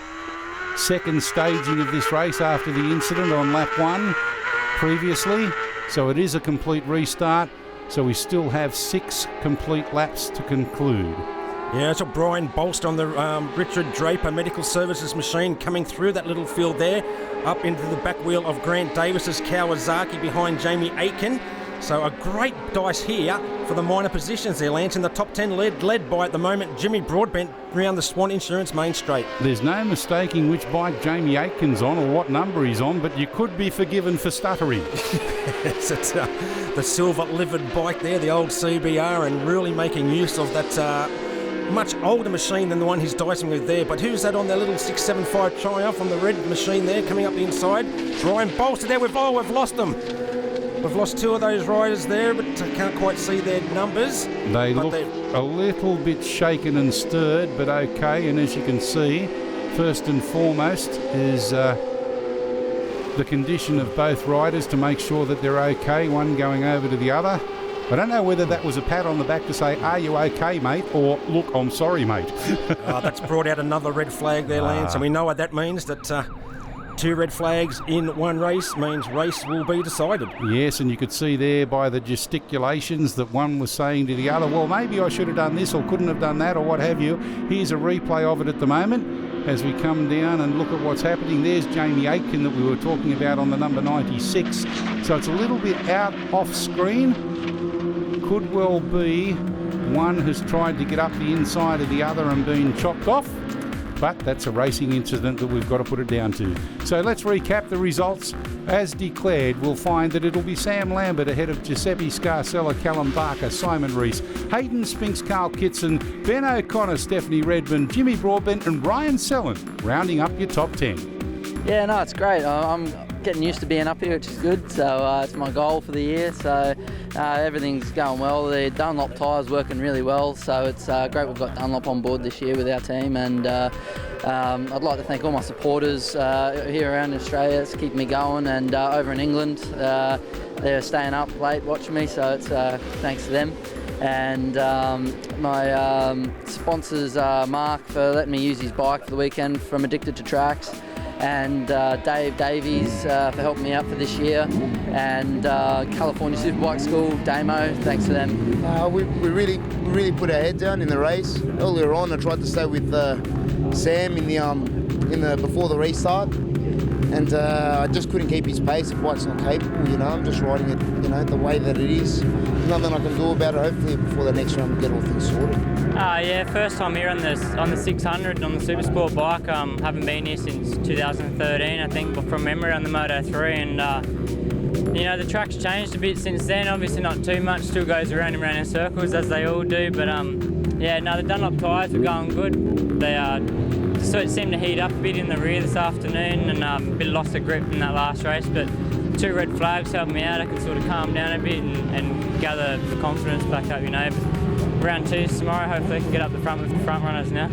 Second staging of this race after the incident on lap 1 previously, so it is a complete restart, so we still have 6 complete laps to conclude. Yeah, it's a Brian Bolster on the Richard Draper Medical Services machine coming through that little field there, up into the back wheel of Grant Davis's Kawasaki behind Jamie Aitken. So a great dice here for the minor positions there, Lance. In the top 10 led by, at the moment, Jimmy Broadbent round the Swann Insurance main straight. There's no mistaking which bike Jamie Aitken's on or what number he's on, but you could be forgiven for stuttering. It's the silver livered bike there, the old CBR, and really making use of that much older machine than the one he's dicing with there. But who's that on their little 675 Triumph on the red machine there coming up the inside? Brian Bolster there. We've lost them. We've lost 2 of those riders there, but I can't quite see their numbers. They look a little bit shaken and stirred, but okay. And as you can see, first and foremost is the condition of both riders to make sure that they're okay, one going over to the other. I don't know whether that was a pat on the back to say, "Are you okay, mate?" or "Look, I'm sorry, mate." That's brought out another red flag there, Lance, and we know what that means, that 2 red flags in one race means race will be decided. Yes, and you could see there by the gesticulations that one was saying to the other, well, maybe I should have done this or couldn't have done that or what have you. Here's a replay of it at the moment as we come down and look at what's happening. There's Jamie Aitken that we were talking about on the number 96. So it's a little bit out off screen. Could well be one has tried to get up the inside of the other and been chopped off. But that's a racing incident that we've got to put it down to. So let's recap the results. As declared, we'll find that it'll be Sam Lambert ahead of Giuseppe Scarcella, Callum Barker, Simon Rees, Hayden Spinks, Carl Kitson, Ben O'Connor, Stephanie Redmond, Jimmy Broadbent and Ryan Sellen, rounding up your top 10. Yeah, no, it's great. I'm getting used to being up here, which is good. So it's my goal for the year. So everything's going well. The Dunlop tyres working really well. So it's great we've got Dunlop on board this year with our team. And I'd like to thank all my supporters here around Australia. It's keeping me going. And over in England, they're staying up late watching me. So it's thanks to them. And my sponsors, Mark, for letting me use his bike for the weekend from Addicted to Tracks. and Dave Davies for helping me out for this year, and California Superbike School, Damo, thanks to them. We really put our head down in the race. Earlier on, I tried to stay with Sam in the before the restart, and I just couldn't keep his pace. The bike's not capable, you know. I'm just riding it, you know, the way that it is. Nothing I can do about it. Hopefully, before the next round, we get all things sorted. Yeah, first time here on the 600 on the Supersport bike. Haven't been here since 2013, I think, from memory on the Moto 3, and you know, the track's changed a bit since then. Obviously, not too much. Still goes around and around in circles as they all do, but yeah, no, the Dunlop tyres are going good. They sort of seem to heat up a bit in the rear this afternoon, and a bit of loss of grip in that last race, but 2 red flags helped me out. I can sort of calm down a bit and gather the confidence back up, you know. But round 2's tomorrow, hopefully I can get up the front with the front runners now.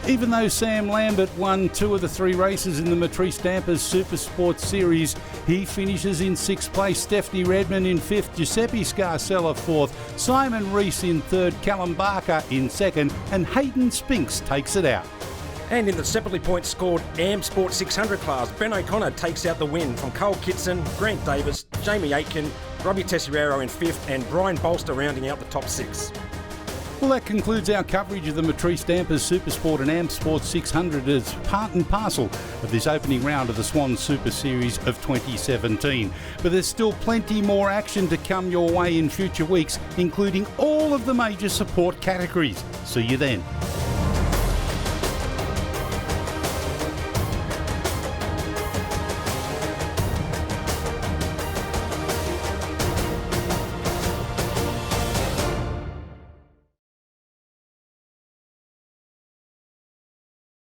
Even though Sam Lambert won 2 of the 3 races in the Matrice Dampers Supersport Series, he finishes in 6th place, Stephanie Redmond in 5th, Giuseppe Scarcella 4th, Simon Rees in 3rd, Callum Barker in 2nd, and Hayden Spinks takes it out. And in the separately points scored AM-Sport 600 class, Ben O'Connor takes out the win from Cole Kitson, Grant Davis, Jamie Aitken, Robbie Tesseriero in 5th, and Brian Bolster rounding out the top 6. Well, that concludes our coverage of the Matrice Dampers Supersport and AM-Sport 600 as part and parcel of this opening round of the Swann Super Series of 2017. But there's still plenty more action to come your way in future weeks, including all of the major support categories. See you then.